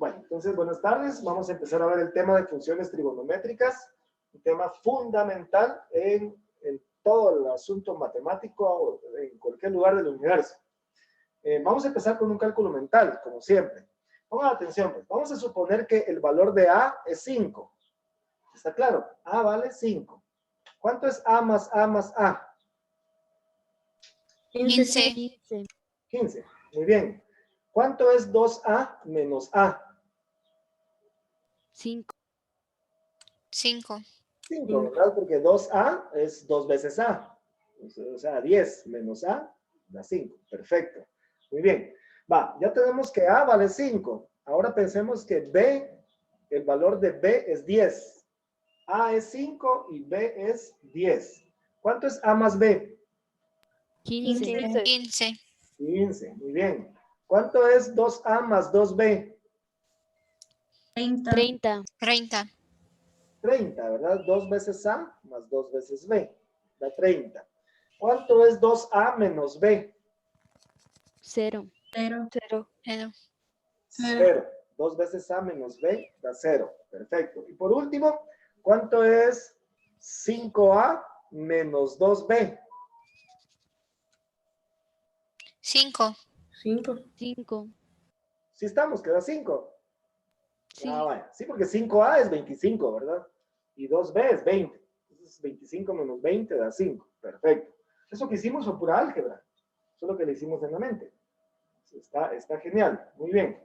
Bueno, entonces, buenas tardes. Vamos a empezar a ver el tema de funciones trigonométricas, un tema fundamental en todo el asunto matemático o en cualquier lugar del universo. Vamos a empezar con un cálculo mental, como siempre. Pongan atención, pues. Vamos a suponer que el valor de A es 5. ¿Está claro? A vale 5. ¿Cuánto es A más A más A? 15. 15. Muy bien. ¿Cuánto es 2A menos A? 5. 5, ¿verdad? Porque 2A es 2 veces A. O sea, 10 menos A da 5. Perfecto. Muy bien. Va, ya tenemos que A vale 5. Ahora pensemos que B, el valor de B es 10. A es 5 y B es 10. ¿Cuánto es A más B? 15. 15. Muy bien. ¿Cuánto es 2A más 2B? 30. 30, ¿verdad? 2 veces A más 2 veces B. Da 30. ¿Cuánto es 2A menos B? 0. 0. 2 veces A menos B da 0. Perfecto. Y por último, ¿cuánto es 5A menos 2B? 5. 5. Sí estamos, queda 5. Sí. Ah, vaya. Sí, porque 5A es 25, ¿verdad? Y 2B es 20. Entonces 25 menos 20 da 5. Perfecto. Eso que hicimos fue pura álgebra. Eso es lo que le hicimos en la mente. Está genial. Muy bien.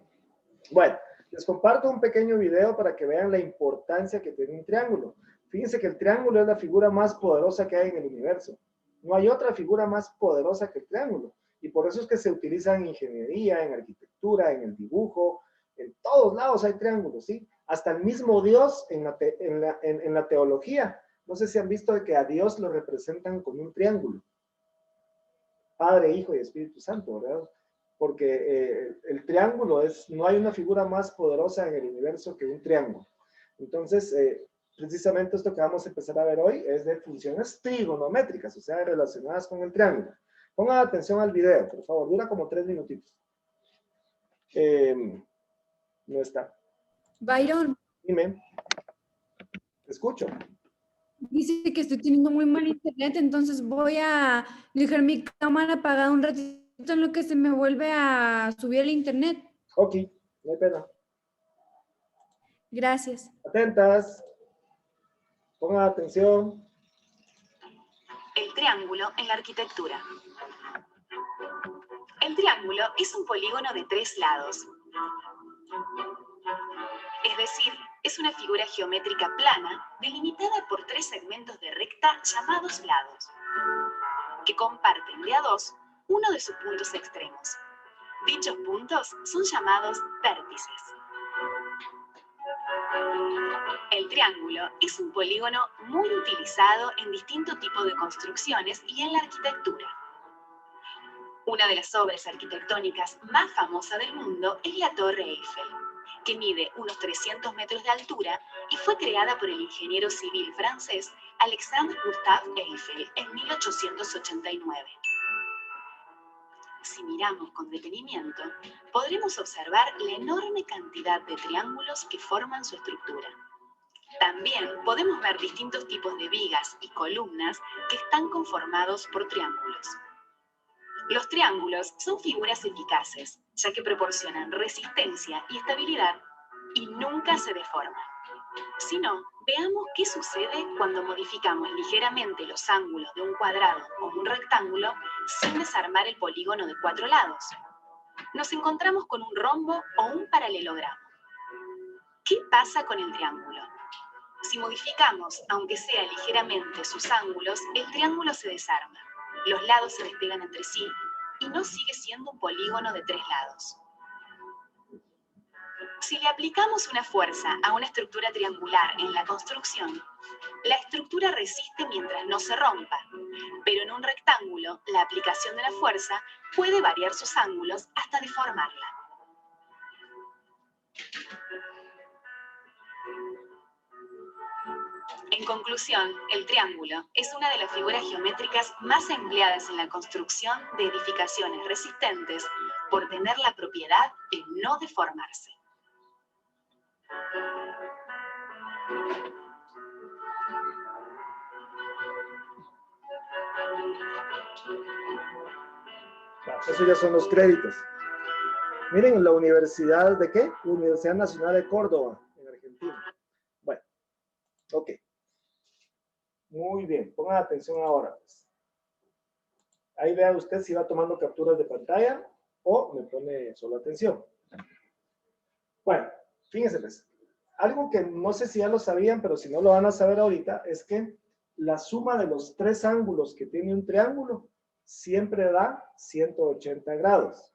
Bueno, les comparto un pequeño video para que vean la importancia que tiene un triángulo. Fíjense que el triángulo es la figura más poderosa que hay en el universo. No hay otra figura más poderosa que el triángulo. Y por eso es que se utiliza en ingeniería, en arquitectura, en el dibujo. En todos lados hay triángulos, ¿sí? Hasta el mismo Dios en la teología. No sé si han visto que a Dios lo representan con un triángulo. Padre, Hijo y Espíritu Santo, ¿verdad? Porque el triángulo no hay una figura más poderosa en el universo que un triángulo. Entonces, precisamente esto que vamos a empezar a ver hoy es de funciones trigonométricas, o sea, relacionadas con el triángulo. Pongan atención al video, por favor, dura como 3 minutitos. No está. Byron, Dime. Te escucho. dice que estoy teniendo muy mal internet, entonces voy a dejar mi cámara apagada un ratito en lo que se me vuelve a subir el internet. Ok, no hay pena. Gracias. Atentas. Pongan atención. El triángulo en la arquitectura. El triángulo es un polígono de 3 lados. Es decir, es una figura geométrica plana delimitada por 3 segmentos de recta llamados lados, que comparten de a 2 uno de sus puntos extremos. Dichos puntos son llamados vértices. El triángulo es un polígono muy utilizado en distintos tipos de construcciones y en la arquitectura. Una de las obras arquitectónicas más famosas del mundo es la Torre Eiffel, que mide unos 300 metros de altura y fue creada por el ingeniero civil francés Alexandre Gustave Eiffel en 1889. Si miramos con detenimiento, podremos observar la enorme cantidad de triángulos que forman su estructura. También podemos ver distintos tipos de vigas y columnas que están conformados por triángulos. Los triángulos son figuras eficaces, ya que proporcionan resistencia y estabilidad y nunca se deforman. Si no, veamos qué sucede cuando modificamos ligeramente los ángulos de un cuadrado o un rectángulo sin desarmar el polígono de 4 lados. Nos encontramos con un rombo o un paralelogramo. ¿Qué pasa con el triángulo? Si modificamos, aunque sea ligeramente, sus ángulos, el triángulo se desarma. Los lados se despegan entre sí y no sigue siendo un polígono de 3 lados. Si le aplicamos una fuerza a una estructura triangular en la construcción, la estructura resiste mientras no se rompa, pero en un rectángulo, la aplicación de la fuerza puede variar sus ángulos hasta deformarla. En conclusión, el triángulo es una de las figuras geométricas más empleadas en la construcción de edificaciones resistentes por tener la propiedad de no deformarse. Eso ya son los créditos. Miren, la Universidad de ¿qué? Universidad Nacional de Córdoba, en Argentina. Bueno, ok. Muy bien, pongan atención ahora. Pues. Ahí vea usted si va tomando capturas de pantalla o me pone solo atención. Bueno, fíjense pues. Algo que no sé si ya lo sabían, pero si no lo van a saber ahorita, es que la suma de los tres ángulos que tiene un triángulo siempre da 180 grados.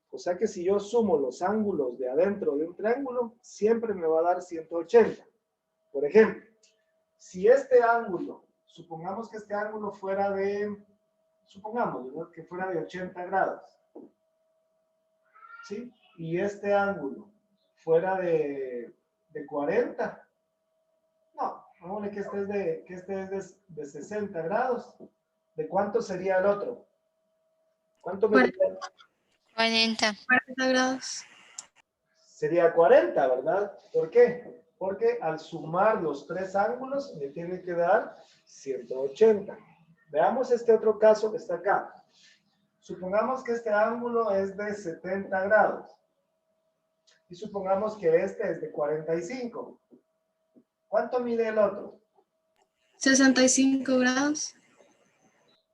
O sea que si yo sumo los ángulos de adentro de un triángulo, siempre me va a dar 180. Por ejemplo, si este ángulo, supongamos que este ángulo fuera de, supongamos, ¿verdad? Que fuera de 80 grados. ¿Sí? Y este ángulo fuera de 40. No, vamos que este es de 60 grados. ¿De cuánto sería el otro? ¿Cuánto me diría? 40. 40 grados. Sería 40, ¿verdad? ¿Por qué? Porque al sumar los tres ángulos me tiene que dar 180. Veamos este otro caso que está acá. Supongamos que este ángulo es de 70 grados. Y supongamos que este es de 45. ¿Cuánto mide el otro? 65 grados.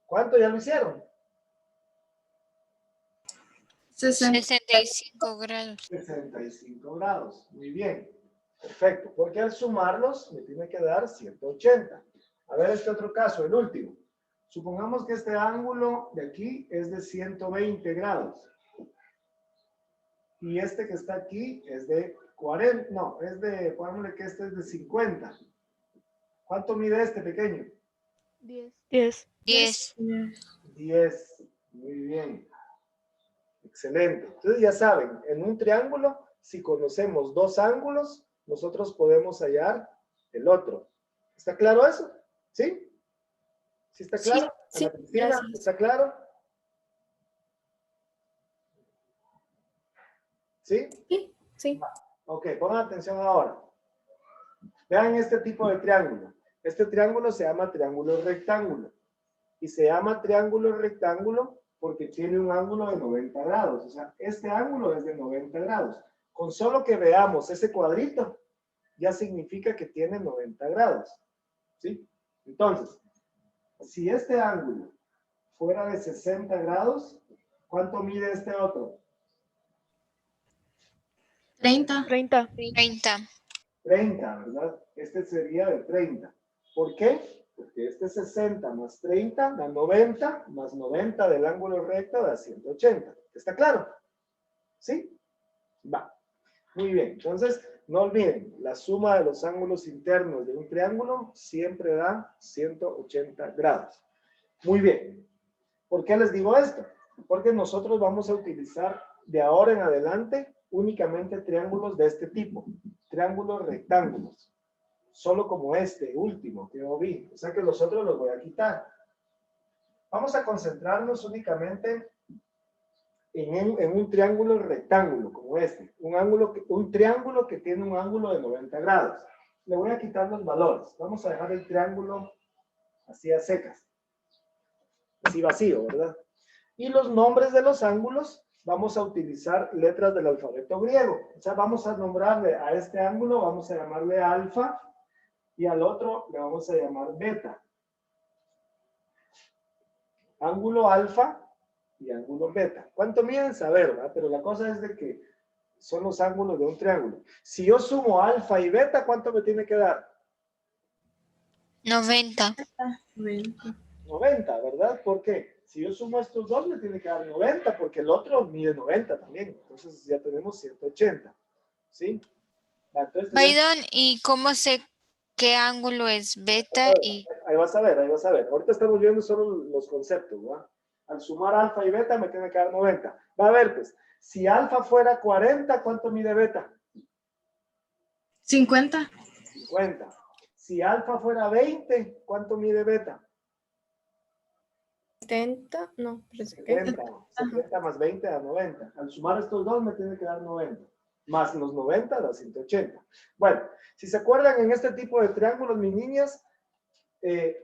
¿Cuánto ya lo hicieron? 65 grados. 65 grados. Muy bien. Perfecto. Porque al sumarlos me tiene que dar 180. A ver este otro caso, el último. Supongamos que este ángulo de aquí es de 120 grados. Y este que está aquí es de 40. No, es de, pongámosle que este es de 50. ¿Cuánto mide este pequeño? 10. 10. 10. Muy bien. Excelente. Entonces ya saben, en un triángulo, si conocemos dos ángulos, nosotros podemos hallar el otro. ¿Está claro eso? ¿Sí? ¿Sí está claro? Sí, Ana Cristina, gracias. ¿está claro? ¿Sí? Sí. Ok, pongan atención ahora. Vean este tipo de triángulo. Este triángulo se llama triángulo rectángulo. Y se llama triángulo rectángulo porque tiene un ángulo de 90 grados. O sea, este ángulo es de 90 grados. Con solo que veamos ese cuadrito, ya significa que tiene 90 grados. ¿Sí? Entonces, si este ángulo fuera de 60 grados, ¿cuánto mide este otro? 30. 30. 30. 30, ¿verdad? Este sería de 30. ¿Por qué? Porque este 60 más 30 da 90, más 90 del ángulo recto da 180. ¿Está claro? ¿Sí? Va. Muy bien. Entonces, no olviden, la suma de los ángulos internos de un triángulo siempre da 180 grados. Muy bien. ¿Por qué les digo esto? Porque nosotros vamos a utilizar de ahora en adelante únicamente triángulos de este tipo. Triángulos rectángulos. Solo como este último que yo vi. O sea que los otros los voy a quitar. Vamos a concentrarnos únicamente en un triángulo rectángulo como este. Un triángulo que tiene un ángulo de 90 grados. Le voy a quitar los valores. Vamos a dejar el triángulo así a secas. Así vacío, ¿verdad? Y los nombres de los ángulos vamos a utilizar letras del alfabeto griego. O sea, vamos a nombrarle a este ángulo, vamos a llamarle alfa, y al otro le vamos a llamar beta. Ángulo alfa y ángulo beta. ¿Cuánto miden? Saber, ¿verdad? Pero la cosa es de que son los ángulos de un triángulo. Si yo sumo alfa y beta, ¿cuánto me tiene que dar? 90. 90, ¿verdad? ¿Por qué? Si yo sumo estos dos, me tiene que dar 90, porque el otro mide 90 también. Entonces ya tenemos 180. ¿Sí? Entonces, Baidón, ¿y cómo sé qué ángulo es beta y ahí vas a ver, ahí vas a ver. Ahorita estamos viendo solo los conceptos, ¿verdad? Al sumar alfa y beta me tiene que dar 90. Va a ver, pues, si alfa fuera 40, ¿cuánto mide beta? 50. 50. Si alfa fuera 20, ¿cuánto mide beta? 70. No, parece que. 70. 70 más 20 da 90. Al sumar estos dos me tiene que dar 90. Más los 90 da 180. Bueno, si se acuerdan, en este tipo de triángulos, mis niñas,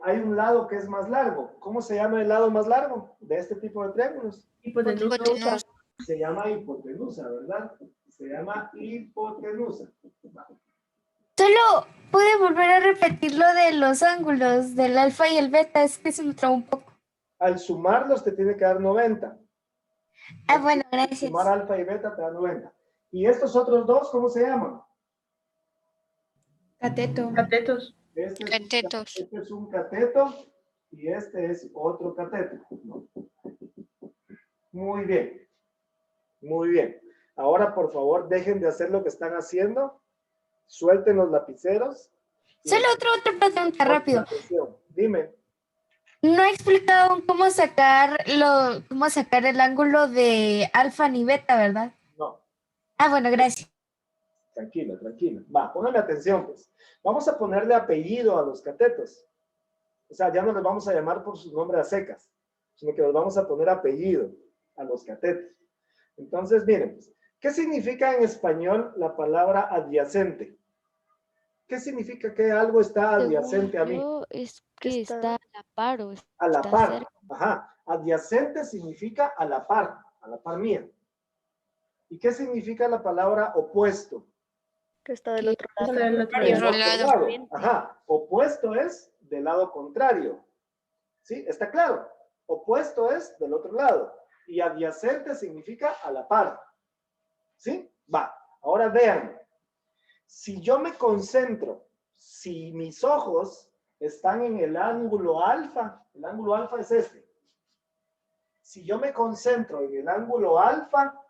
hay un lado que es más largo. ¿Cómo se llama el lado más largo de este tipo de triángulos? Hipotenusa. Se llama hipotenusa, ¿verdad? Se llama hipotenusa. Solo puede volver a repetir lo de los ángulos del alfa y el beta, es que se me trabó un poco. Al sumarlos te tiene que dar 90. Ah, bueno, gracias. Sumar alfa y beta te da 90. ¿Y estos otros dos, cómo se llaman? Cateto. Catetos. Catetos. Este es un cateto y este es otro cateto. Muy bien. Muy bien. Ahora, por favor, dejen de hacer lo que están haciendo. Suelten los lapiceros. Solo otra pregunta, rápido. Atención. Dime. No he explicado aún cómo sacar el ángulo de alfa ni beta, ¿verdad? No. Ah, bueno, gracias. Tranquila, tranquila. Va, póngame atención, pues. Vamos a ponerle apellido a los catetos. O sea, ya no les vamos a llamar por su nombre a secas, sino que les vamos a poner apellido a los catetos. Entonces, miren, pues, ¿qué significa en español la palabra adyacente? ¿Qué significa que algo está adyacente a mí? Según yo, es que está a la par o A la está par. cerca. Ajá. Adyacente significa a la par mía. ¿Y qué significa la palabra opuesto? Que está del Que otro lado. Está del otro Del Otro otro lado. lado. Ajá. Opuesto es del lado contrario. ¿Sí? ¿Está claro? Opuesto es del otro lado. Y adyacente significa a la par. ¿Sí? Va. Ahora vean. Si yo me concentro, si mis ojos están en el ángulo alfa es este. Si yo me concentro en el ángulo alfa,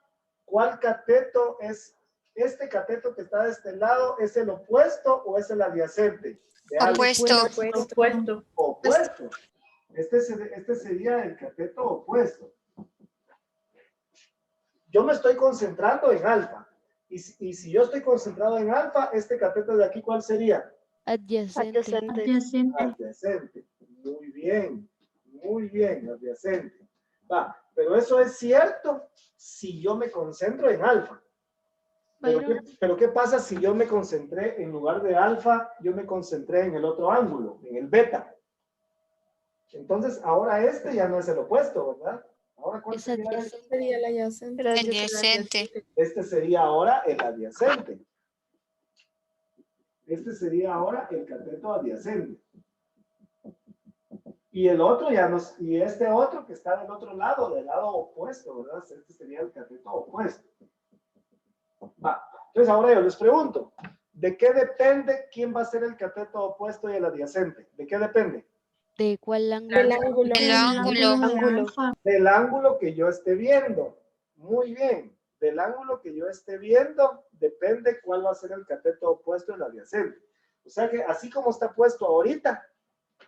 ¿cuál cateto es? ¿Este cateto que está de este lado es el opuesto o es el adyacente? De alfa? Opuesto. Opuesto. Opuesto. Este sería el cateto opuesto. Yo me estoy concentrando en alfa. Y si yo estoy concentrado en alfa, este cateto de aquí, ¿cuál sería? Adyacente. Adyacente. Muy bien, adyacente. Va, pero eso es cierto si yo me concentro en alfa. Pero ¿qué pasa si yo me concentré en lugar de alfa, yo me concentré en el otro ángulo, en el beta? Entonces, ahora este ya no es el opuesto, ¿verdad? Ahora, ¿cuál Es sería? adyacente. Sería el adyacente. Adyacente. Este sería ahora el adyacente. Este sería ahora el cateto adyacente. Y el otro ya nos, y este otro que está del otro lado, del lado opuesto, ¿verdad? Este sería el cateto opuesto. Va. Entonces ahora yo les pregunto, ¿de qué depende quién va a ser el cateto opuesto y el adyacente? ¿De qué depende? ¿De cuál ángulo? Del ángulo. El ángulo. Del ángulo que yo esté viendo. Muy bien. Del ángulo que yo esté viendo, depende cuál va a ser el cateto opuesto y el adyacente. O sea que así como está puesto ahorita,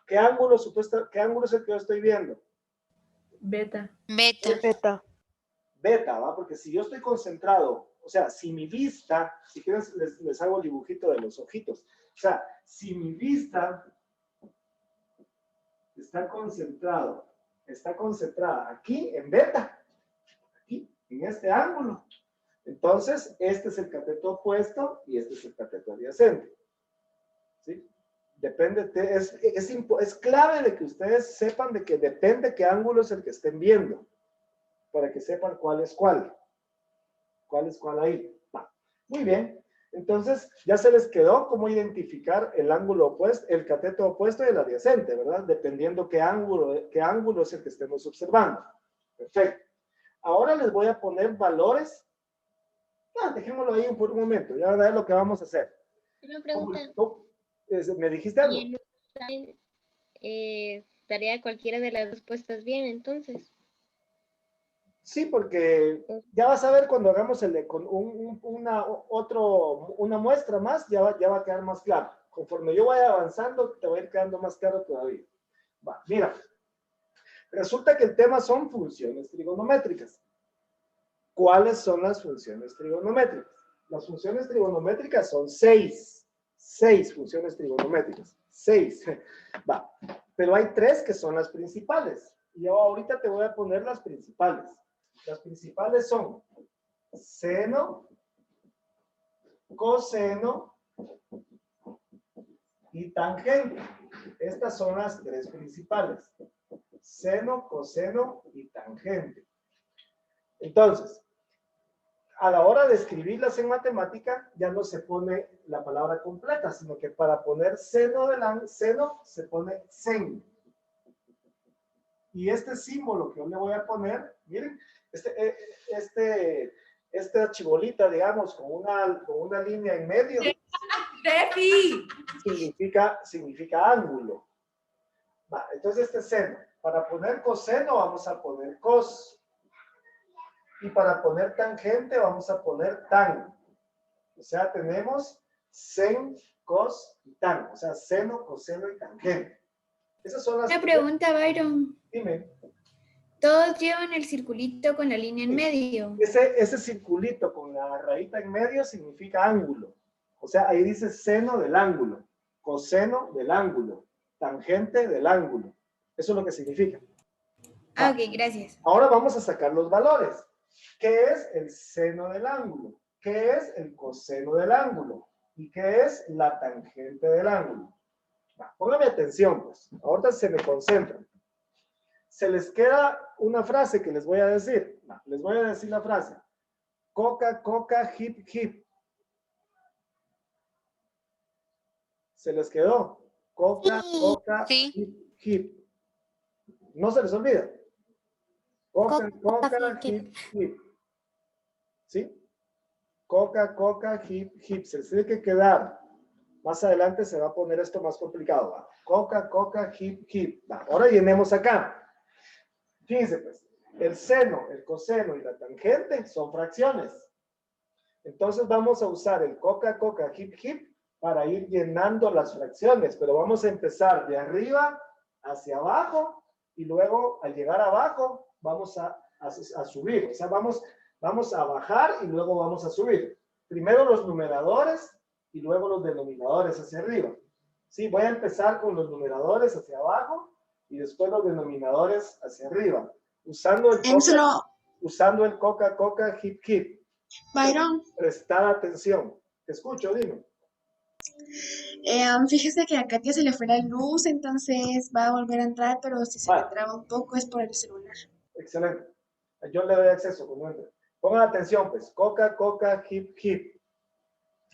¿qué ángulo es el que yo estoy viendo? Beta. Beta. Beta, ¿va? Porque si yo estoy concentrado, o sea, si mi vista, si quieren les hago el dibujito de los ojitos. O sea, si mi vista está concentrada aquí en beta, aquí, en este ángulo. Entonces, este es el cateto opuesto y este es el cateto adyacente. ¿Sí? Depende, es clave de que ustedes sepan de que depende qué ángulo es el que estén viendo, para que sepan cuál es cuál. ¿Cuál es cuál ahí? Muy bien. Entonces, ya se les quedó cómo identificar el ángulo opuesto, el cateto opuesto y el adyacente, ¿verdad? Dependiendo qué ángulo es el que estemos observando. Perfecto. Ahora les voy a poner valores. Dejémoslo ahí por un momento. Ya verás lo que vamos a hacer. Una pregunta. ¿Me dijiste algo? ¿Y en un examen estaría cualquiera de las respuestas bien, entonces? Sí, porque ya vas a ver cuando hagamos con una muestra más, ya va a quedar más claro. Conforme yo vaya avanzando, te va a ir quedando más claro todavía. Va, mira. Resulta que el tema son funciones trigonométricas. ¿Cuáles son las funciones trigonométricas? Las funciones trigonométricas son 6. 6 funciones trigonométricas. 6. Va. Pero hay 3 que son las principales. Y yo ahorita te voy a poner las principales. Las principales son seno, coseno y tangente. Estas son las tres principales. Seno, coseno y tangente. Entonces, a la hora de escribirlas en matemática, ya no se pone la palabra completa, sino que para poner seno se pone sen. Y este símbolo que yo le voy a poner, miren, esta chibolita, digamos, con una línea en medio, significa ángulo. Va, entonces este es seno. Para poner coseno vamos a poner cos. Y para poner tangente vamos a poner tan. O sea, tenemos sen, cos y tan. O sea, seno, coseno y tangente. Esas son las... Una pregunta, Byron. Dime. Todos llevan el circulito con la línea en medio. Ese circulito con la rayita en medio significa ángulo. O sea, ahí dice seno del ángulo, coseno del ángulo, tangente del ángulo. Eso es lo que significa. Ah, ok, gracias. Ahora vamos a sacar los valores. ¿Qué es el seno del ángulo? ¿Qué es el coseno del ángulo? ¿Y qué es la tangente del ángulo? Póngame atención, pues. Ahorita se me concentran. Se les queda una frase que les voy a decir. Les voy a decir la frase. Coca, coca, hip, hip. ¿Se les quedó? Coca, coca, Sí. hip, hip. No se les olvida. Coca, coca, hip, hip. ¿Sí? Coca, coca, hip, hip. Se les tiene que quedar. Más adelante se va a poner esto más complicado. ¿Va? Coca, coca, hip, hip. ¿Va? Ahora llenemos acá. Fíjense pues, el seno, el coseno y la tangente son fracciones. Entonces vamos a usar el coca, coca, hip, hip para ir llenando las fracciones. Pero vamos a empezar de arriba hacia abajo y luego al llegar abajo vamos a subir. O sea, vamos a bajar y luego vamos a subir. Primero los numeradores y luego los denominadores hacia arriba. Sí, voy a empezar con los numeradores hacia abajo y después los denominadores hacia arriba. Usando el coca, coca, hip, hip. Byron, Prestar atención. Te escucho, dime. fíjese que a Katia se le fue la luz, entonces va a volver a entrar, pero si se Vale. le traba un poco es por el celular. Excelente. Yo le doy acceso cuando entre. Pongan atención, pues. Coca, coca, hip, hip.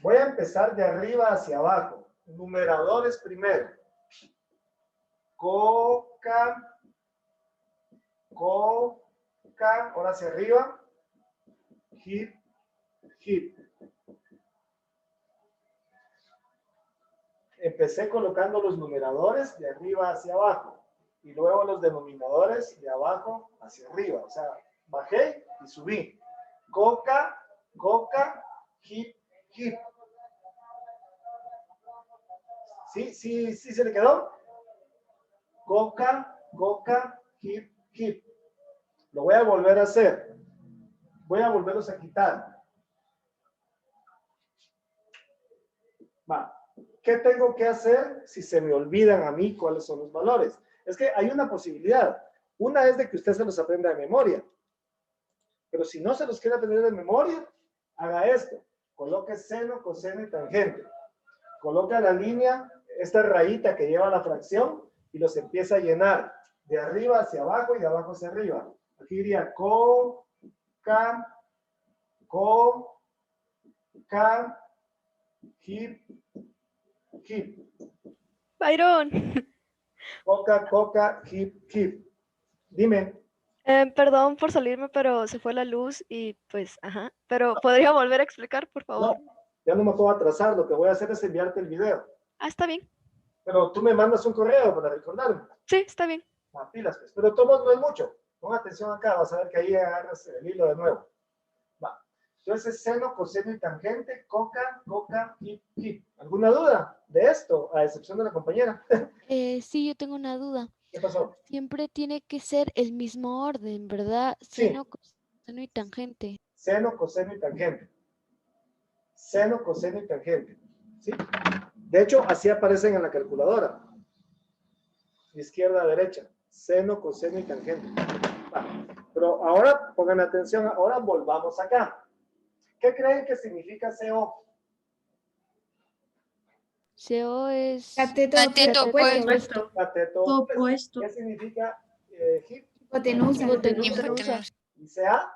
Voy a empezar de arriba hacia abajo. Numeradores primero. Coca, coca, ahora hacia arriba. Hip, hip. Empecé colocando los numeradores de arriba hacia abajo y luego los denominadores de abajo hacia arriba. O sea, bajé y subí. Coca, coca, hip, hip. ¿Sí se le quedó? Coca, coca, hip, hip. Lo voy a volver a hacer. Voy a volverlos a quitar. Va. ¿Qué tengo que hacer si se me olvidan a mí cuáles son los valores? Es que hay una posibilidad. Una es de que usted se los aprenda de memoria. Pero si no se los quiere aprender de memoria, haga esto. Coloque seno, coseno y tangente. Coloca la línea, esta rayita que lleva la fracción, y los empieza a llenar de arriba hacia abajo y de abajo hacia arriba. Aquí diría coca, hip, hip. Byron, Coca, coca, hip, hip. Dime. perdón por salirme, pero se fue la luz y pues, ajá. Pero ¿podría volver a explicar, por favor? No, ya no me puedo atrasar. Lo que voy a hacer es enviarte el video. Ah, está bien. Pero tú me mandas un correo para recordarme. Sí, está bien. Pilas, pues. Pero todos no es mucho. Pon atención acá, vas a ver que ahí agarras el hilo de nuevo. Va. Entonces, seno, coseno y tangente, coca, coca, hip, hip. ¿Alguna duda de esto, a excepción de la compañera? Sí, yo tengo una duda. ¿Qué pasó? Siempre tiene que ser el mismo orden, ¿verdad? Sí. Seno, coseno y tangente. Seno, coseno y tangente. Seno, coseno y tangente. ¿Sí? De hecho, así aparecen en la calculadora. De izquierda a derecha. Seno, coseno y tangente. Va. Pero ahora, pongan atención, ahora volvamos acá. ¿Qué creen que significa CO? CO es Cateto Cateto opuesto. Opuesto. Cateto Opuesto. ¿Qué significa hip? Hipotenusa. hipotenusa. Y sea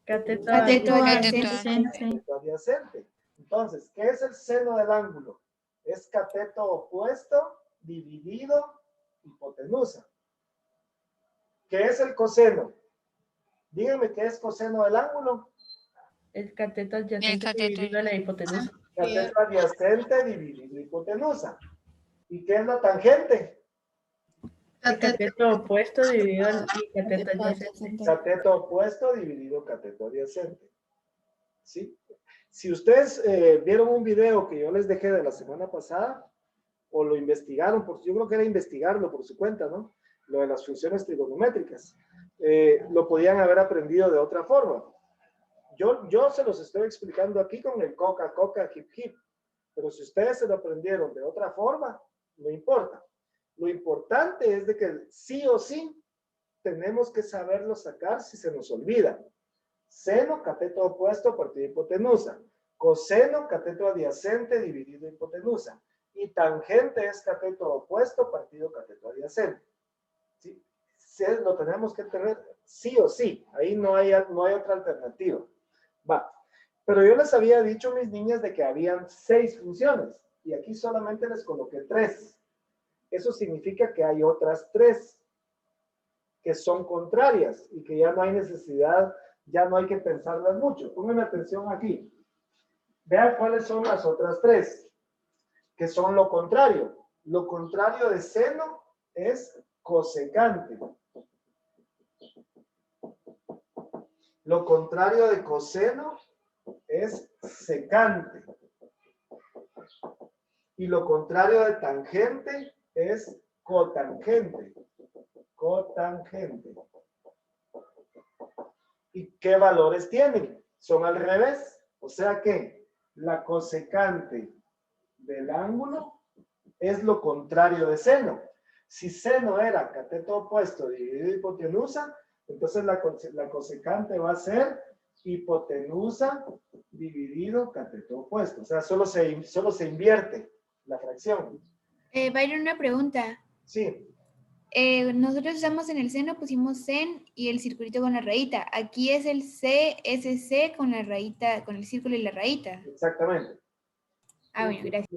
Cateto Cateto adyacente. cateto adyacente. Entonces, ¿qué es el seno del ángulo? Es cateto opuesto dividido hipotenusa. ¿Qué es el coseno? Díganme qué es coseno del ángulo. El cateto El adyacente cateto dividido a la hipotenusa. Cateto adyacente dividido hipotenusa. ¿Y qué es la tangente? El cateto opuesto dividido al cateto adyacente. Cateto opuesto dividido cateto adyacente. ¿Sí? Si ustedes vieron un video que yo les dejé de la semana pasada, o lo investigaron, yo creo que era investigarlo por su cuenta, ¿no? Lo de las funciones trigonométricas. Lo podían haber aprendido de otra forma. Yo se los estoy explicando aquí con el coca, hip, hip. Pero si ustedes se lo aprendieron de otra forma, no importa. Lo importante es de que sí o sí tenemos que saberlo sacar si se nos olvida. Seno, cateto opuesto, partido hipotenusa. Coseno, cateto adyacente, dividido hipotenusa. Y tangente es cateto opuesto, partido cateto adyacente. ¿Sí? Lo tenemos que tener sí o sí. Ahí no hay otra alternativa. Va. Pero yo les había dicho, mis niñas, de que habían 6 funciones. Y aquí solamente les coloqué 3. Eso significa que hay otras 3 que son contrarias y que ya no hay necesidad, ya no hay que pensarlas mucho. Pónganme atención aquí. Vean cuáles son las otras 3, que son lo contrario. Lo contrario de seno es cosecante. Lo contrario de coseno es secante. Y lo contrario de tangente es cotangente. Cotangente. ¿Y qué valores tienen? Son al revés. O sea que la cosecante del ángulo es lo contrario de seno. Si seno era cateto opuesto dividido hipotenusa, entonces la cosecante va a ser hipotenusa dividido cateto opuesto. O sea, solo se invierte la fracción. Byron, una pregunta. Sí. Nosotros usamos en el seno, pusimos sen y el circulito con la rayita. Aquí es el CSC con la rayita, con el círculo y la rayita. Exactamente. Ah, bueno, gracias.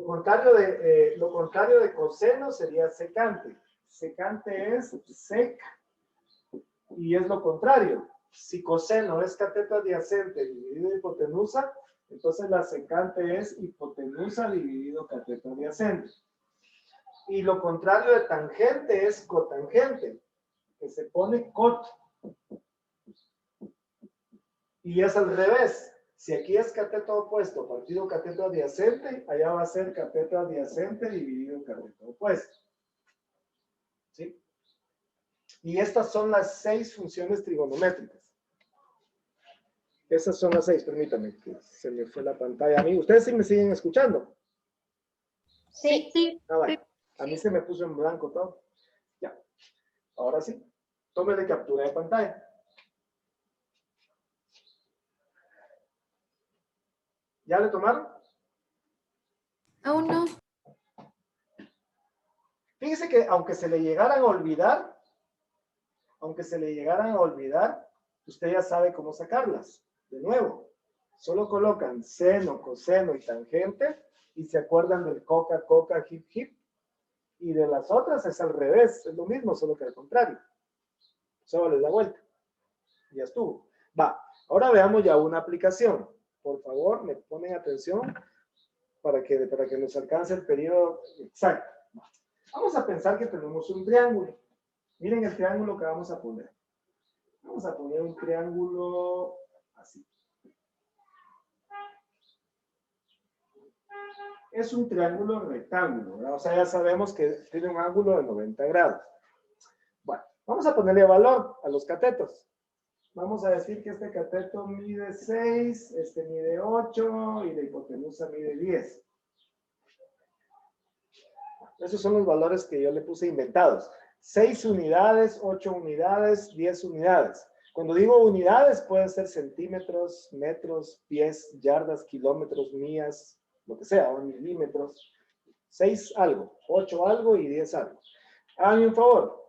Lo contrario de coseno sería secante. Secante es sec y es lo contrario. Si coseno es cateto adyacente dividido hipotenusa, entonces la secante es hipotenusa dividido cateto adyacente. Y lo contrario de tangente es cotangente, que se pone cot. Y es al revés. Si aquí es cateto opuesto partido cateto adyacente, allá va a ser cateto adyacente dividido cateto opuesto. ¿Sí? Y estas son las 6 funciones trigonométricas. Esas son las 6, permítanme, que se me fue la pantalla a mí. ¿Ustedes sí me siguen escuchando? Sí. Ah, vale. A mí se me puso en blanco todo. Ya. Ahora sí. Tómele captura de pantalla. ¿Ya le tomaron? Aún no. Fíjese que aunque se le llegaran a olvidar, usted ya sabe cómo sacarlas. De nuevo, solo colocan seno, coseno y tangente y se acuerdan del coca, hip, hip. Y de las otras es al revés, es lo mismo, solo que al contrario. Solo les da vuelta. Ya estuvo. Va, ahora veamos ya una aplicación. Por favor, me ponen atención para que nos alcance el periodo exacto. Vamos a pensar que tenemos un triángulo. Miren el triángulo que vamos a poner. Vamos a poner un triángulo así. Es un triángulo rectángulo, ¿verdad? O sea, ya sabemos que tiene un ángulo de 90 grados. Bueno, vamos a ponerle valor a los catetos. Vamos a decir que este cateto mide 6, este mide 8 y la hipotenusa mide 10. Esos son los valores que yo le puse inventados. 6 unidades, 8 unidades, 10 unidades. Cuando digo unidades, pueden ser centímetros, metros, pies, yardas, kilómetros, millas, lo que sea, o milímetros. 6 algo, 8 algo y 10 algo. Háganme un favor,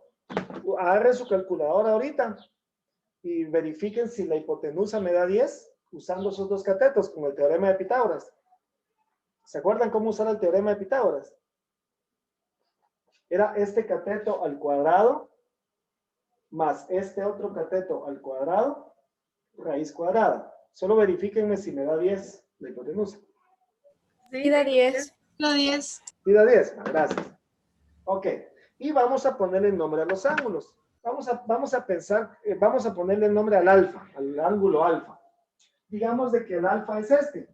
agarren su calculadora ahorita y verifiquen si la hipotenusa me da 10 usando esos dos catetos con el teorema de Pitágoras. ¿Se acuerdan cómo usar el teorema de Pitágoras? Era este cateto al cuadrado más este otro cateto al cuadrado, raíz cuadrada. Solo verifíquenme si me da 10 la hipotenusa. Sí, da 10. Lo 10. ¿Sí da 10? Gracias. Ok. Y vamos a ponerle nombre a los ángulos. Vamos a pensar, vamos a ponerle el nombre al alfa, al ángulo alfa. Digamos de que el alfa es este.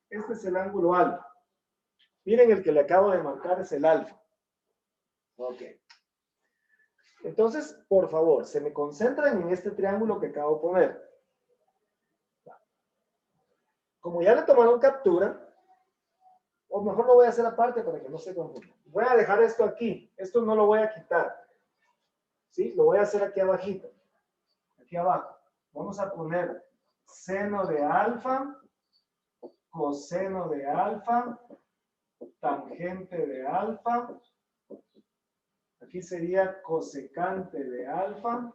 Este es el ángulo alfa. Miren, el que le acabo de marcar es el alfa. Ok. Entonces, por favor, se me concentran en este triángulo que acabo de poner. Como ya le tomaron captura, o mejor lo voy a hacer aparte para que no se confunda. Voy a dejar esto aquí. Esto no lo voy a quitar. ¿Sí? Lo voy a hacer aquí abajito. Aquí abajo. Vamos a poner seno de alfa, coseno de alfa, tangente de alfa. Aquí sería cosecante de alfa,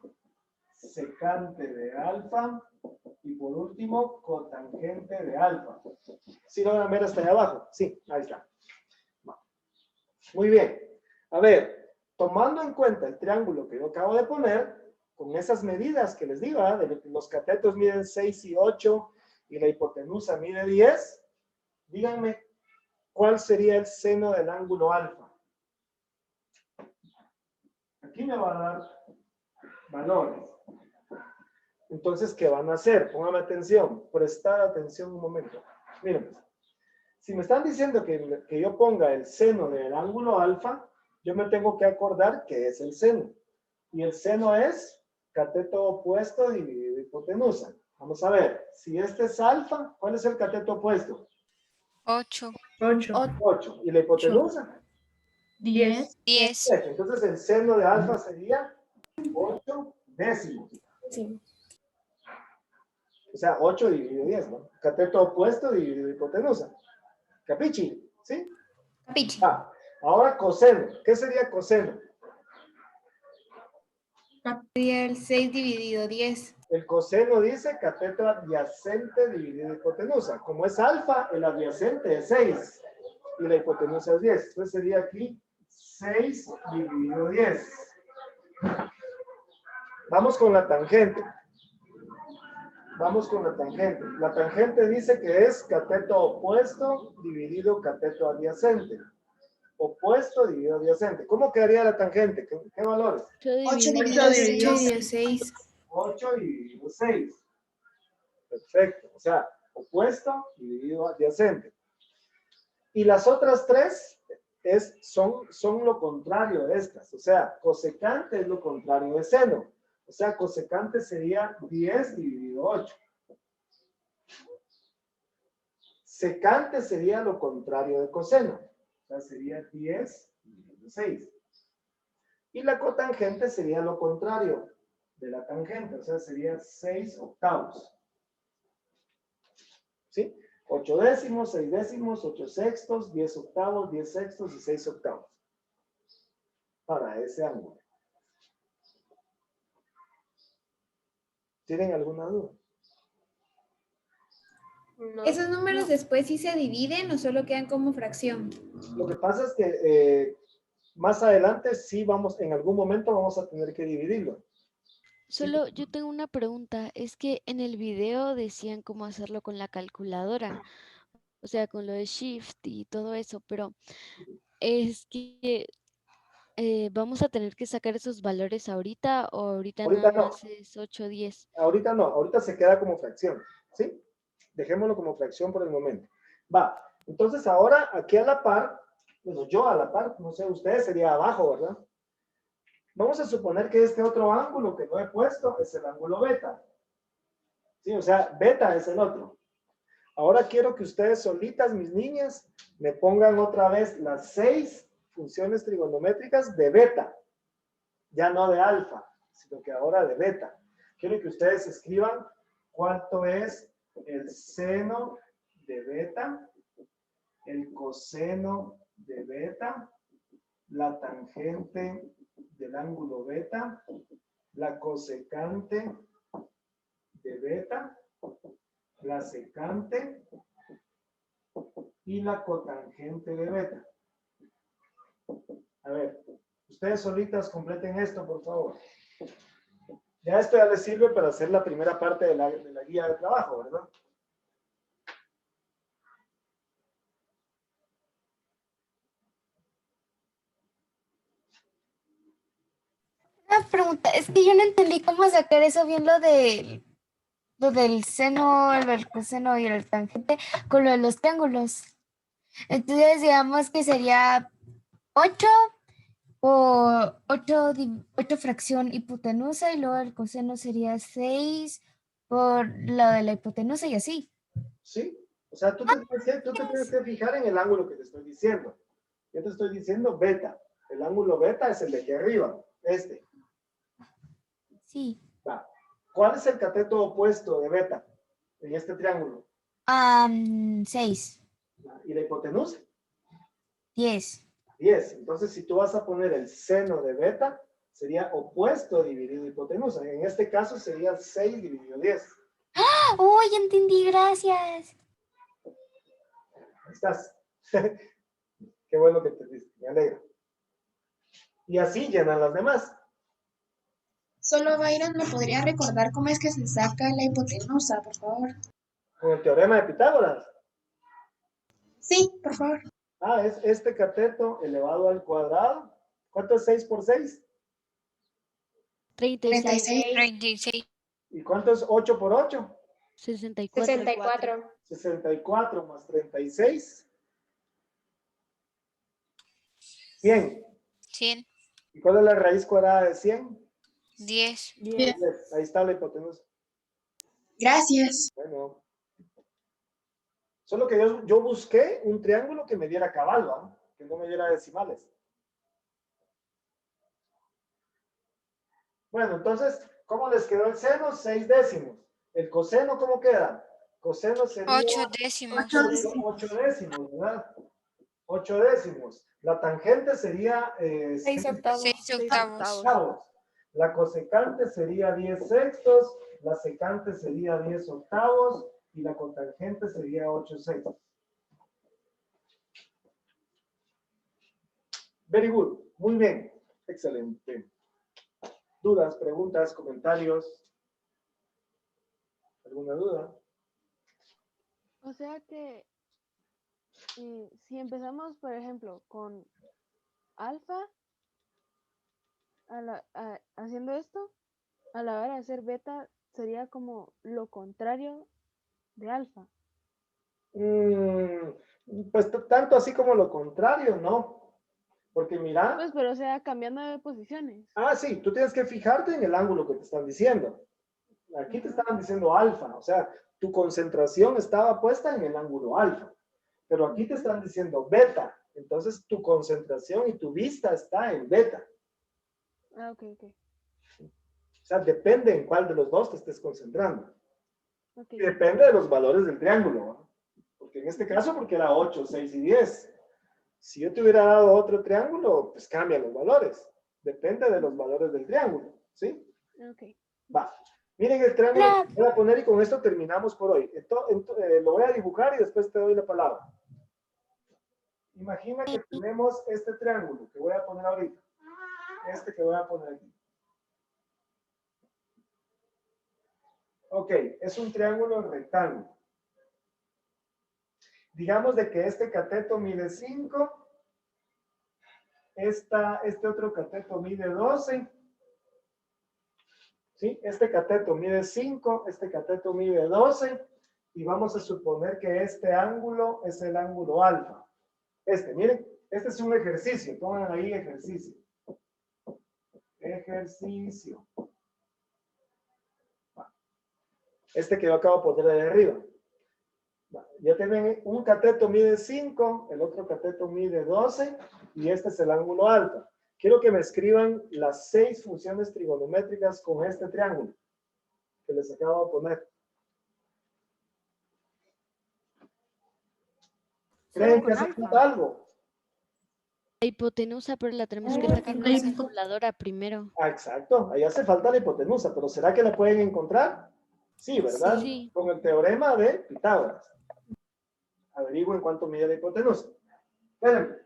secante de alfa y por último cotangente de alfa. ¿Sí logran ver hasta allá abajo? Sí, ahí está. Muy bien. A ver, tomando en cuenta el triángulo que yo acabo de poner, con esas medidas que les digo, de los catetos miden 6 y 8 y la hipotenusa mide 10, díganme cuál sería el seno del ángulo alfa. Aquí me va a dar valores. Entonces, ¿qué van a hacer? Pónganme atención, prestar atención un momento. Miren, pues, si me están diciendo que yo ponga el seno del ángulo alfa, yo me tengo que acordar que es el seno. Y el seno es cateto opuesto dividido hipotenusa. Vamos a ver, si este es alfa, ¿cuál es el cateto opuesto? 8. 8. ¿Y la hipotenusa? 10. 10. Entonces el seno de alfa sería 8 décimos. Sí. O sea, 8 dividido 10, ¿no? Cateto opuesto dividido hipotenusa. ¿Capichi? ¿Sí? Capichi. Ahora coseno. ¿Qué sería coseno? Sería el 6 dividido 10. El coseno dice cateto adyacente dividido hipotenusa. Como es alfa, el adyacente es 6 y la hipotenusa es 10. Entonces sería aquí 6 dividido 10. Vamos con la tangente. Vamos con la tangente. La tangente dice que es cateto opuesto dividido cateto adyacente. Opuesto dividido adyacente. ¿Cómo quedaría la tangente? ¿Qué valores? 8 dividido 8 dividido 6. 8 dividido 6. Perfecto. O sea, opuesto dividido adyacente. Y las otras tres son lo contrario de estas. O sea, cosecante es lo contrario de seno. O sea, cosecante sería 10 dividido 8. Secante sería lo contrario de coseno. O sea, sería 10 dividido 6. Y la cotangente sería lo contrario de la tangente. O sea, sería 6 octavos. ¿Sí? 8 décimos, 6 décimos, 8 sextos, 10 octavos, 10 sextos y 6 octavos. Para ese ángulo. ¿Tienen alguna duda? No. ¿Esos números después sí se dividen o solo quedan como fracción? Lo que pasa es que más adelante sí en algún momento vamos a tener que dividirlo. Solo yo tengo una pregunta. Es que en el video decían cómo hacerlo con la calculadora. O sea, con lo de Shift y todo eso. Pero es que vamos a tener que sacar esos valores ahorita o ahorita Ahorita nada no. más es 8 o 10. Ahorita no, ahorita se queda como fracción. ¿Sí? Dejémoslo como fracción por el momento. Va. Entonces ahora aquí a la par, bueno, yo a la par, no sé, ustedes sería abajo, ¿verdad? Vamos a suponer que este otro ángulo que no he puesto es el ángulo beta. Sí, o sea, beta es el otro. Ahora quiero que ustedes solitas, mis niñas, me pongan otra vez las 6 funciones trigonométricas de beta. Ya no de alfa, sino que ahora de beta. Quiero que ustedes escriban cuánto es el seno de beta, el coseno de beta, la tangente del ángulo beta, la cosecante de beta, la secante y la cotangente de beta. A ver, ustedes solitas completen esto, por favor. Ya esto ya les sirve para hacer la primera parte de la guía de trabajo, ¿verdad? Una pregunta, es que yo no entendí cómo sacar eso bien lo del seno, el coseno y el tangente con lo de los triángulos. Entonces digamos que sería 8 por 8 fracción hipotenusa y luego el coseno sería 6 por lo de la hipotenusa y así. Sí, o sea, tú te tienes que fijar en el ángulo que te estoy diciendo. Yo te estoy diciendo beta. El ángulo beta es el de aquí arriba, este. Sí. Va. ¿Cuál es el cateto opuesto de beta en este triángulo? 6. ¿Y la hipotenusa? 10. 10. Entonces, si tú vas a poner el seno de beta, sería opuesto dividido hipotenusa. En este caso sería 6 dividido 10. ¡Ah! ¡Oh, ya entendí! Gracias. Ahí estás. Qué bueno que te diste, me alegra. Y así llenan las demás. Solo Byron, ¿me podría recordar cómo es que se saca la hipotenusa, por favor? Con el teorema de Pitágoras. Sí, por favor. Ah, es este cateto elevado al cuadrado. ¿Cuánto es 6 por 6? 36. 36. ¿Y cuánto es 8 por 8? 64. 64. 64 más 36. 100. 100. ¿Y cuál es la raíz cuadrada de 100? 10. 10. Ahí está la hipotenusa. Gracias. Bueno. Solo que yo busqué un triángulo que me diera cabal, ¿no? Que no me diera decimales. Bueno, entonces, ¿cómo les quedó el seno? 6 décimos. ¿El coseno cómo queda? Coseno sería 8 décimos. 8 décimos, ¿verdad? 8 décimos. La tangente sería 6 octavos. 6 octavos. octavos. La cosecante sería 10 sextos. La secante sería 10 octavos. Y la cotangente sería 8 sextos. Very good. Muy bien. Excelente. ¿Dudas, preguntas, comentarios? ¿Alguna duda? O sea que si empezamos, por ejemplo, con alfa, haciendo esto, a la hora de hacer beta, sería como lo contrario de alfa. Pues tanto así como lo contrario, ¿no? Porque mira. Pues, pero o sea, cambiando de posiciones. Ah, sí, tú tienes que fijarte en el ángulo que te están diciendo. Aquí te estaban diciendo alfa, o sea, tu concentración estaba puesta en el ángulo alfa. Pero aquí te están diciendo beta. Entonces tu concentración y tu vista está en beta. Ah, ok, ok. O sea, depende en cuál de los dos te estés concentrando. Okay. Y depende de los valores del triángulo, ¿no? Porque en este caso, porque era 8, 6 y 10. Si yo te hubiera dado otro triángulo, pues cambian los valores. Depende de los valores del triángulo, ¿sí? Ok. Va. Miren el triángulo que voy a poner y con esto terminamos por hoy. Lo voy a dibujar y después te doy la palabra. Imagina que tenemos este triángulo que voy a poner ahorita. Este que voy a poner aquí. Ok, es un triángulo rectángulo. Digamos de que este cateto mide 5. Este otro cateto mide 12. ¿Sí? Este cateto mide 5, este cateto mide 12. Y vamos a suponer que este ángulo es el ángulo alfa. Miren, este es un ejercicio. Pongan ahí ejercicio. Ejercicio. Este que yo acabo de poner de arriba. Ya tienen un cateto mide 5, el otro cateto mide 12 y este es el ángulo alfa. Quiero que me escriban las 6 funciones trigonométricas con este triángulo que les acabo de poner. ¿Creen que hace falta algo? hipotenusa, pero la tenemos que sacar con la calculadora primero. Ah, exacto, ahí hace falta la hipotenusa, pero ¿será que la pueden encontrar? Sí, ¿verdad? Sí. Con el teorema de Pitágoras. Averigüen cuánto mide la hipotenusa. Espérenme.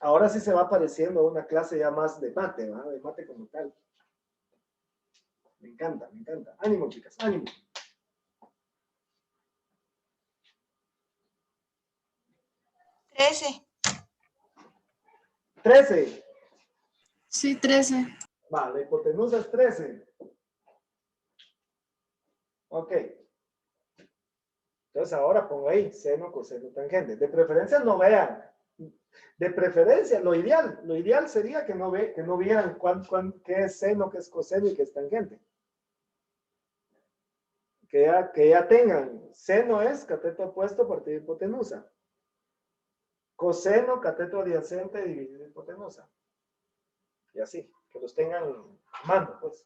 Ahora sí se va apareciendo una clase ya más de mate, ¿verdad? De mate como tal. Me encanta, me encanta. Ánimo, chicas, ánimo. Trece. 13. Sí, 13. Va, la hipotenusa es 13. Ok. Entonces ahora pongo ahí seno, coseno, tangente. De preferencia no vean. De preferencia, lo ideal sería que no vieran qué es seno, qué es coseno y qué es tangente. Que ya tengan. Seno es cateto opuesto partido de hipotenusa. Coseno, cateto adyacente dividido hipotenusa. Y así, que los tengan a mano, pues.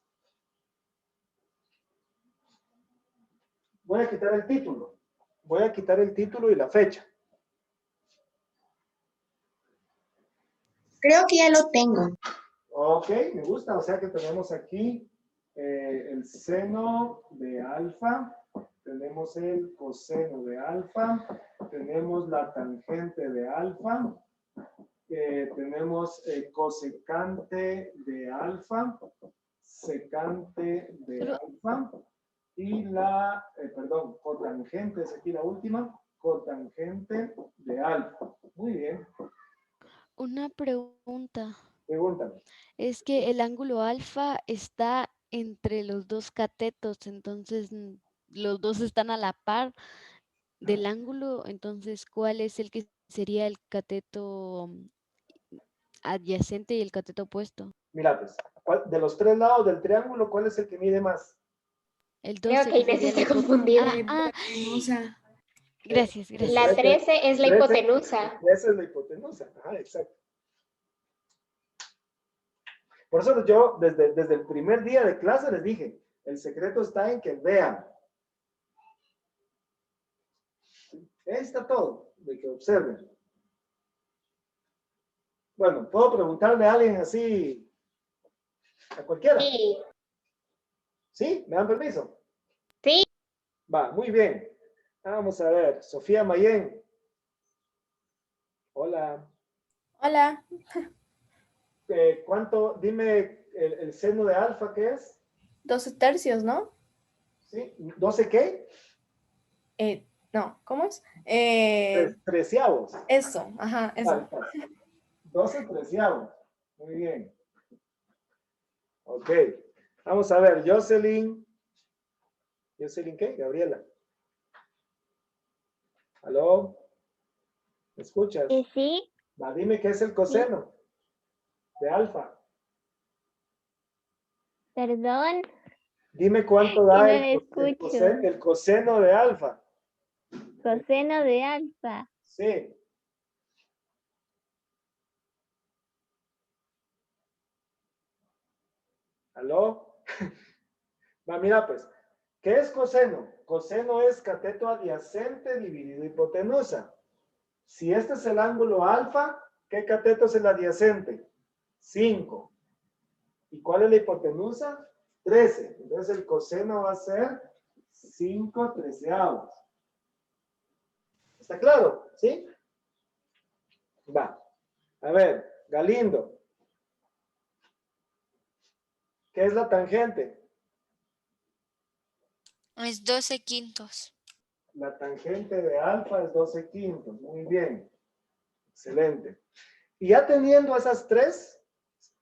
Voy a quitar el título. Voy a quitar el título y la fecha. Creo que ya lo tengo. Ok, me gusta. O sea que tenemos aquí el seno de alfa. Tenemos el coseno de alfa. Tenemos la tangente de alfa. Tenemos cosecante de alfa. Secante de alfa. Y la, cotangente es aquí la última. Cotangente de alfa. Muy bien. Una pregunta. Pregúntame. Es que el ángulo alfa está entre los dos catetos, entonces los dos están a la par del ángulo, entonces ¿cuál es el que sería el cateto adyacente y el cateto opuesto? Mira, pues, de los tres lados del triángulo, ¿cuál es el que mide más? El Creo 12 que que Inés sería está confundida. Gracias. La 13 es la hipotenusa. Esa es la hipotenusa. Ah, exacto. Por eso yo, desde el primer día de clase les dije, el secreto está en que vean. Ahí está todo, de que observen. Bueno, ¿puedo preguntarle a alguien así, a cualquiera? Sí. ¿Sí? ¿Me dan permiso? Sí. Va, muy bien. Vamos a ver, Sofía Mayen. Hola. Hola. ¿Cuánto? Dime el seno de alfa, ¿qué es? 12 tercios, ¿no? ¿Sí? ¿12 qué? No, ¿cómo es? Treceavos. Eso, ajá, eso. Vale, 12 treceavos. Muy bien. Ok. Vamos a ver, Jocelyn. ¿Jocelyn qué? Gabriela. ¿Aló? ¿Me escuchas? Sí. Va, dime qué es el coseno de alfa. Perdón. Dime cuánto da No el coseno de alfa. Coseno de alfa. Sí. ¿Aló? Va, mira pues. ¿Qué es coseno? Coseno es cateto adyacente dividido hipotenusa. Si este es el ángulo alfa, ¿qué cateto es el adyacente? 5. ¿Y cuál es la hipotenusa? 13. Entonces el coseno va a ser 5 treceavos. ¿Está claro? ¿Sí? Va. A ver, Galindo. ¿Qué es la tangente? Es 12 quintos. La tangente de alfa es 12 quintos. Muy bien. Excelente. Y ya teniendo esas tres,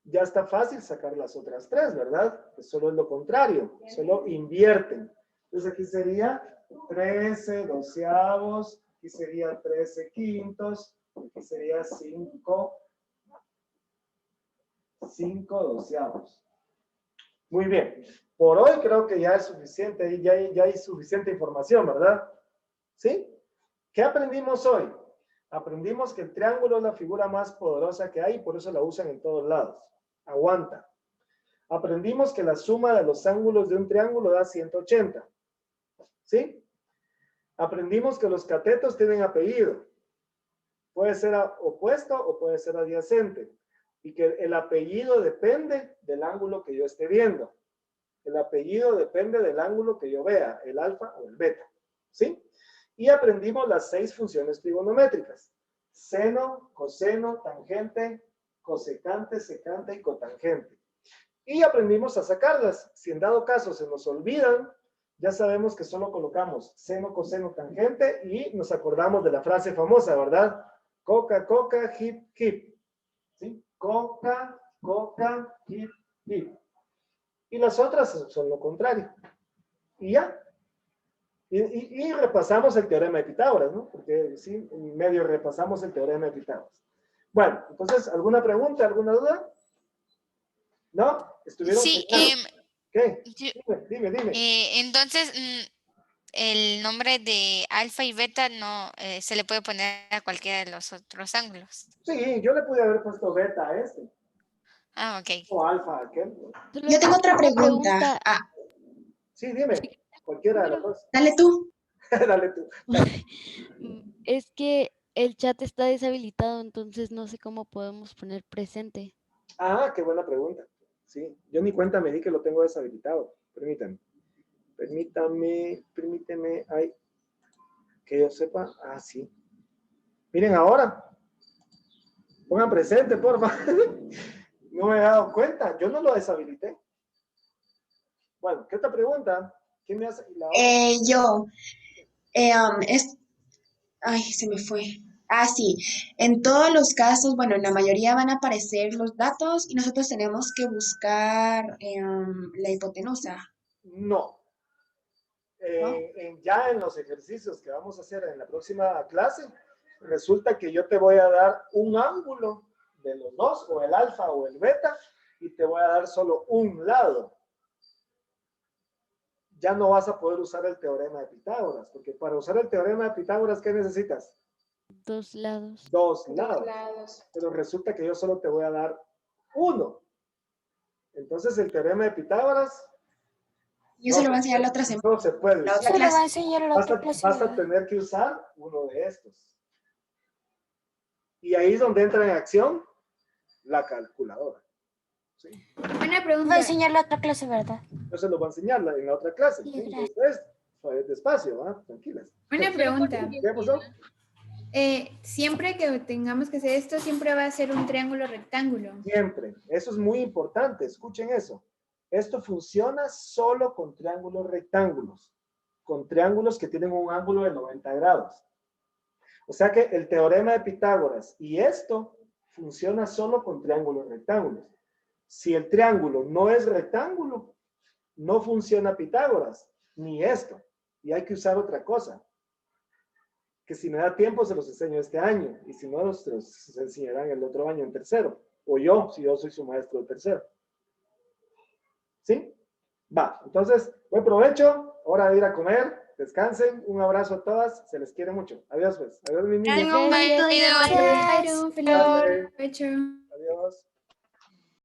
ya está fácil sacar las otras tres, ¿verdad? Pues solo es lo contrario. Solo invierten. Entonces aquí sería 13 doceavos. Aquí sería 13 quintos. Aquí sería 5 doceavos. Muy bien. Por hoy creo que ya es suficiente, ya hay suficiente información, ¿verdad? ¿Sí? ¿Qué aprendimos hoy? Aprendimos que el triángulo es la figura más poderosa que hay y por eso la usan en todos lados. Aguanta. Aprendimos que la suma de los ángulos de un triángulo da 180. ¿Sí? Aprendimos que los catetos tienen apellido. Puede ser opuesto o puede ser adyacente. Y que el apellido depende del ángulo que yo esté viendo. El apellido depende del ángulo que yo vea, el alfa o el beta. ¿Sí? Y aprendimos las 6 funciones trigonométricas. Seno, coseno, tangente, cosecante, secante y cotangente. Y aprendimos a sacarlas. Si en dado caso se nos olvidan, ya sabemos que solo colocamos seno, coseno, tangente y nos acordamos de la frase famosa, ¿verdad? Coca, coca, hip, hip. ¿Sí? Coca, coca, hip, hip. Y las otras son lo contrario. Y ya. Y repasamos el teorema de Pitágoras, ¿no? Porque sí, en medio repasamos el teorema de Pitágoras. Bueno, entonces, ¿alguna pregunta, alguna duda? ¿No? ¿Estuvieron? Sí, ¿Qué? yo- Dime. entonces, el nombre de alfa y beta no se le puede poner a cualquiera de los otros ángulos. Sí, yo le pude haber puesto beta a este. Ah, ok. O alfa a aquel. Yo tengo otra pregunta. Ah, Sí, dime. Cualquiera de las dos. dale tú. Dale tú. Es que el chat está deshabilitado, entonces no sé cómo podemos poner presente. Ah, qué buena pregunta. Sí, yo ni cuenta me di que lo tengo deshabilitado. Permíteme. Ay, que yo sepa. Ah, sí. Miren ahora. Pongan presente, porfa. No me he dado cuenta. Yo no lo deshabilité. Bueno, ¿qué otra pregunta? ¿Quién me hace? Yo. Ay, se me fue. Ah, sí. En todos los casos, bueno, en la mayoría van a aparecer los datos y nosotros tenemos que buscar la hipotenusa. No. Ya en los ejercicios que vamos a hacer en la próxima clase, resulta que yo te voy a dar un ángulo de los dos, o el alfa o el beta, y te voy a dar solo un lado. Ya no vas a poder usar el teorema de Pitágoras, porque para usar el teorema de Pitágoras, ¿qué necesitas? 2 lados. Dos lados. Pero resulta que yo solo te voy a dar uno. Entonces el teorema de Pitágoras... Yo se lo voy a enseñar la otra semana. No se puede. La otra clase. Vas a tener que usar uno de estos. Y ahí es donde entra en acción la calculadora. ¿Sí? Una pregunta. Voy a enseñar la otra clase, ¿verdad? Yo se lo voy a enseñar en la otra clase. Sí, ¿Sí? gracias. Entonces, despacio, ¿ah? Tranquilas. Una pregunta. ¿Qué pasó? Siempre que tengamos que hacer esto, siempre va a ser un triángulo rectángulo. Siempre. Eso es muy importante. Escuchen eso. Esto funciona solo con triángulos rectángulos. Con triángulos que tienen un ángulo de 90 grados. O sea que el teorema de Pitágoras y esto funciona solo con triángulos rectángulos. Si el triángulo no es rectángulo, no funciona Pitágoras, ni esto. Y hay que usar otra cosa. Que si me da tiempo se los enseño este año. Y si no, se los enseñarán el otro año en tercero. O yo, si yo soy su maestro de tercero. ¿Sí? Va. Entonces, buen provecho. Hora de ir a comer. Descansen. Un abrazo a todas. Se les quiere mucho. Adiós, pues. Adiós, mis niños. Adiós. Adiós.